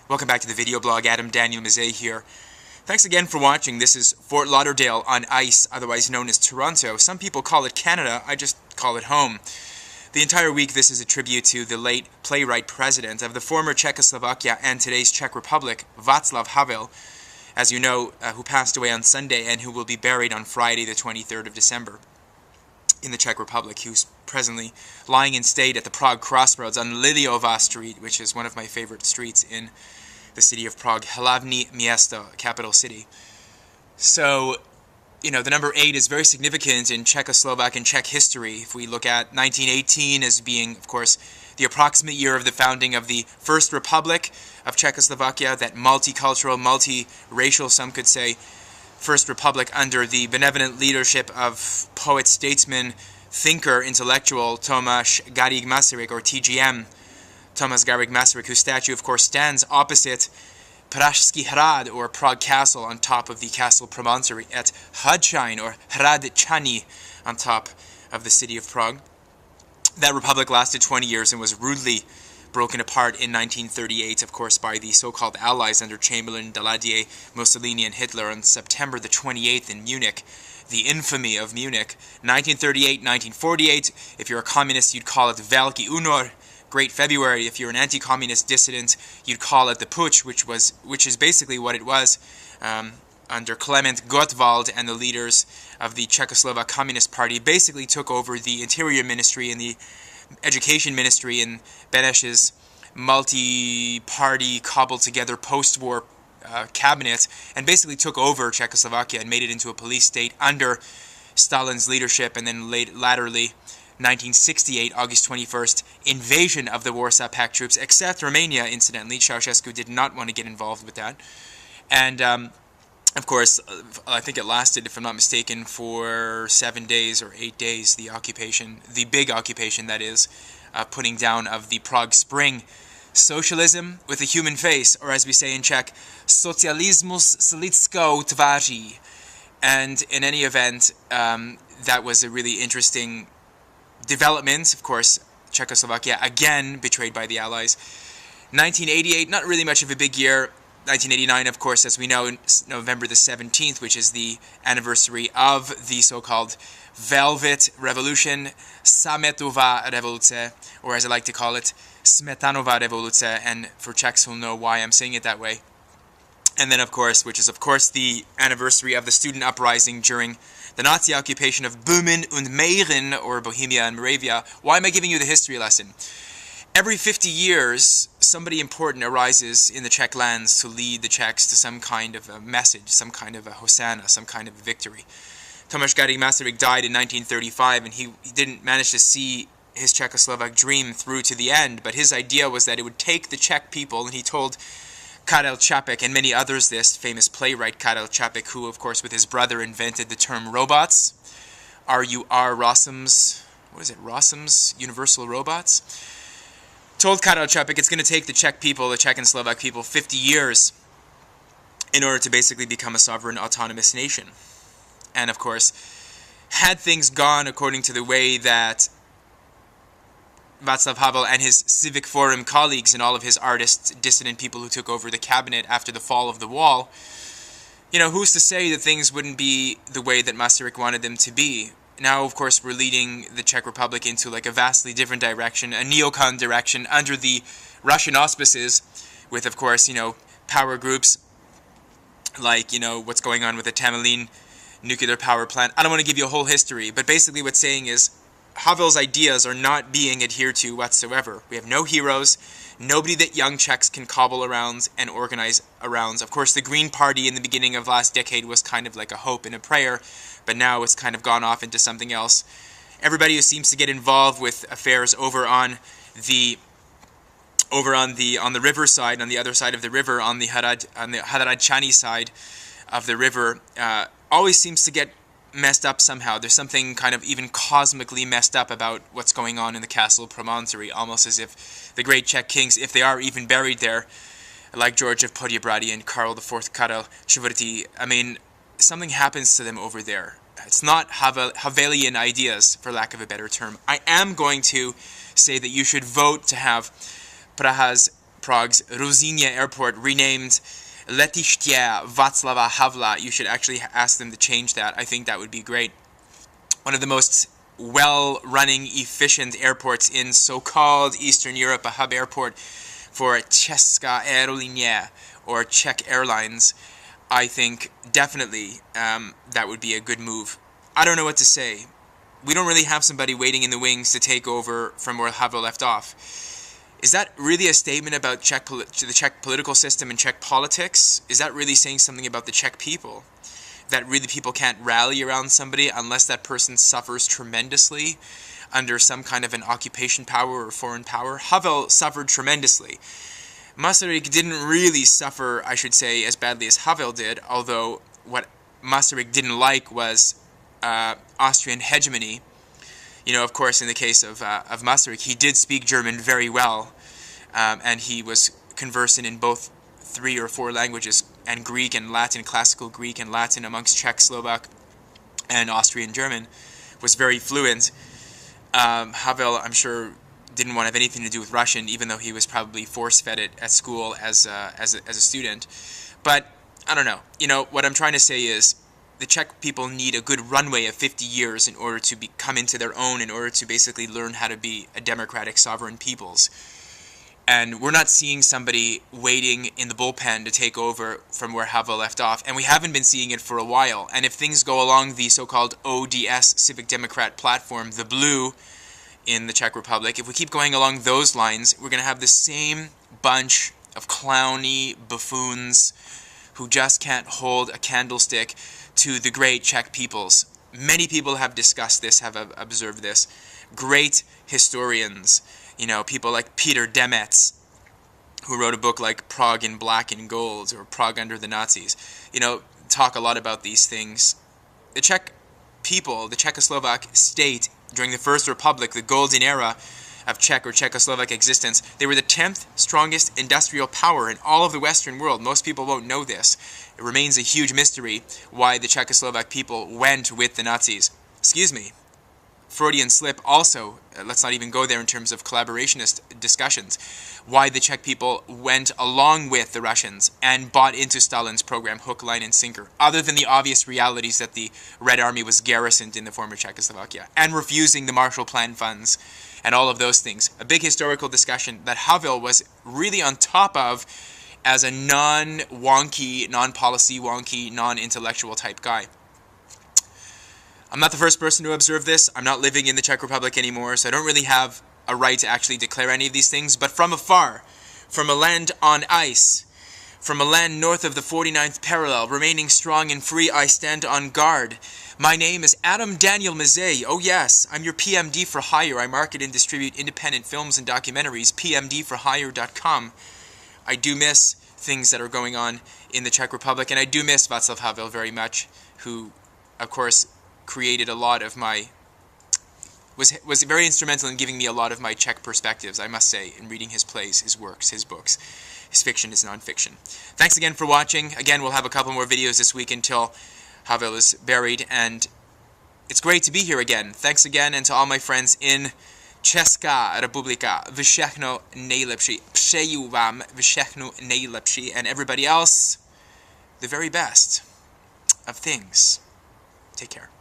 Welcome back to the video blog. Adam Daniel Mizet here. Thanks again for watching. This is Fort Lauderdale on ice, otherwise known as Toronto. Some people call it Canada, I just call it home. The entire week this is a tribute to the late playwright president of the former Czechoslovakia and today's Czech Republic, Václav Havel, as you know, who passed away on Sunday and who will be buried on Friday the 23rd of December in the Czech Republic, who's presently lying in state at the Prague Crossroads on Liliová Street, which is one of my favorite streets in the city of Prague, Hlavní Město, capital city. So, the number 8 is very significant in Czechoslovak and Czech history. If we look at 1918 as being, of course, the approximate year of the founding of the First Republic of Czechoslovakia, that multicultural, multiracial, some could say, First Republic under the benevolent leadership of poet, statesman, thinker, intellectual Tomáš Garrigue Masaryk, or TGM, Tomáš Garrigue Masaryk, whose statue, of course, stands opposite Pražský hrad, or Prague Castle, on top of the Castle Promontory at Hradčín, or Hradčany, on top of the city of Prague. That republic lasted 20 years and was rudely broken apart in 1938, of course, by the so-called Allies under Chamberlain, Daladier, Mussolini, and Hitler on September the 28th in Munich. The infamy of Munich. 1938, 1948, if you're a communist, you'd call it Velký únor, Great February. If you're an anti-communist dissident, you'd call it the Putsch, which is basically what it was under Klement Gottwald and the leaders of the Czechoslovak Communist Party. Basically took over the Interior Ministry and the Education Ministry in Beneš's multi-party, cobbled-together post-war cabinet, and basically took over Czechoslovakia and made it into a police state under Stalin's leadership, and then latterly 1968, August 21st, invasion of the Warsaw Pact troops, except Romania, incidentally. Ceausescu did not want to get involved with that. And, of course, I think it lasted, if I'm not mistaken, for 7 days or 8 days, the occupation, the big occupation, that is, putting down of the Prague Spring. Socialism with a human face, or as we say in Czech, socialismus s lidskou tváří. And in any event, that was a really interesting development. Of course, Czechoslovakia again betrayed by the Allies. 1988, not really much of a big year. 1989, of course, as we know, November the 17th, which is the anniversary of the so-called Velvet Revolution, Sametova Revoluce, or as I like to call it, Smetanova Revoluce, and for Czechs who'll know why I'm saying it that way. And then, of course, which is, of course, the anniversary of the student uprising during the Nazi occupation of Böhmen und Mähren, or Bohemia and Moravia. Why am I giving you the history lesson? Every 50 years, somebody important arises in the Czech lands to lead the Czechs to some kind of a message, some kind of a hosanna, some kind of a victory. Tomáš Garrigue Masaryk died in 1935, and he didn't manage to see his Czechoslovak dream through to the end, but his idea was that it would take the Czech people, and he told Karel Čapek and many others this, famous playwright Karel Čapek, who, of course, with his brother invented the term robots, R-U-R, Rossum's, what is it, Rossum's Universal Robots? Told Karel Čapek it's going to take the Czech people, the Czech and Slovak people, 50 years in order to basically become a sovereign, autonomous nation. And, of course, had things gone according to the way that Václav Havel and his Civic Forum colleagues and all of his artists, dissident people who took over the cabinet after the fall of the wall, who's to say that things wouldn't be the way that Masaryk wanted them to be? Now, of course, we're leading the Czech Republic into like a vastly different direction, a neocon direction, under the Russian auspices, with, of course, power groups like, what's going on with the Temelín nuclear power plant. I don't want to give you a whole history, but basically what's saying is Havel's ideas are not being adhered to whatsoever. We have no heroes, nobody that young Czechs can cobble around and organize around. Of course, the Green Party in the beginning of last decade was kind of like a hope and a prayer, but now it's kind of gone off into something else. Everybody who seems to get involved with affairs over on the river side, on the other side of the river, on the Hradčany side of the river, always seems to get messed up somehow. There's something kind of even cosmically messed up about what's going on in the Castle Promontory, almost as if the great Czech kings, if they are even buried there, like George of Poděbrady and Karl IV Karel IV, something happens to them over there. It's not Havelian ideas, for lack of a better term. I am going to say that you should vote to have Praha's Prague's Rozynia Airport renamed Letiště Václava Havla. You should actually ask them to change that. I think that would be great. One of the most well-running, efficient airports in so-called Eastern Europe, a hub airport for Česká aerolinie, or Czech Airlines. I think definitely that would be a good move. I don't know what to say. We don't really have somebody waiting in the wings to take over from where Havel left off. Is that really a statement about the Czech political system and Czech politics? Is that really saying something about the Czech people? That really people can't rally around somebody unless that person suffers tremendously under some kind of an occupation power or foreign power? Havel suffered tremendously. Masaryk didn't really suffer, I should say, as badly as Havel did, although what Masaryk didn't like was Austrian hegemony. You know, of course, in the case of Masaryk, he did speak German very well, and he was conversant in both 3 or 4 languages, and Greek and Latin, classical Greek and Latin amongst Czech, Slovak, and Austrian German, was very fluent. Havel, I'm sure, didn't want to have anything to do with Russian, even though he was probably force-fed it at school as a student. But, I don't know. You know, what I'm trying to say is, the Czech people need a good runway of 50 years in order to come into their own, in order to basically learn how to be a democratic, sovereign peoples. And we're not seeing somebody waiting in the bullpen to take over from where Havel left off, and we haven't been seeing it for a while. And if things go along the so-called ODS, Civic Democrat platform, the blue in the Czech Republic, if we keep going along those lines, we're going to have the same bunch of clowny buffoons who just can't hold a candlestick to the great Czech peoples. Many people have discussed this, have observed this. Great historians, you know, people like Peter Demetz, who wrote a book like Prague in Black and Gold, or Prague Under the Nazis, you know, talk a lot about these things. The Czech people, the Czechoslovak state, during the First Republic, the golden era of Czech or Czechoslovak existence, they were the 10th strongest industrial power in all of the Western world. Most people won't know this. It remains a huge mystery why the Czechoslovak people went with the Nazis. Excuse me. Freudian slip also, let's not even go there in terms of collaborationist discussions, why the Czech people went along with the Russians and bought into Stalin's program, hook, line, and sinker, other than the obvious realities that the Red Army was garrisoned in the former Czechoslovakia, and refusing the Marshall Plan funds, and all of those things. A big historical discussion that Havel was really on top of as a non-wonky, non-policy wonky, non-intellectual type guy. I'm not the first person to observe this. I'm not living in the Czech Republic anymore, so I don't really have a right to actually declare any of these things. But from afar, from a land on ice, from a land north of the 49th parallel, remaining strong and free, I stand on guard. My name is Adam Daniel Mizet. Oh yes, I'm your PMD for hire. I market and distribute independent films and documentaries, pmdforhire.com. I do miss things that are going on in the Czech Republic, and I do miss Václav Havel very much, who, of course, created a lot of my, was very instrumental in giving me a lot of my Czech perspectives, I must say, in reading his plays, his works, his books, his fiction, his non-fiction. Thanks again for watching. Again, we'll have a couple more videos this week until Havel is buried, and it's great to be here again. Thanks again, and to all my friends in Česká republika, všechno nejlepší. Přeju vám všechno nejlepší, and everybody else, the very best of things. Take care.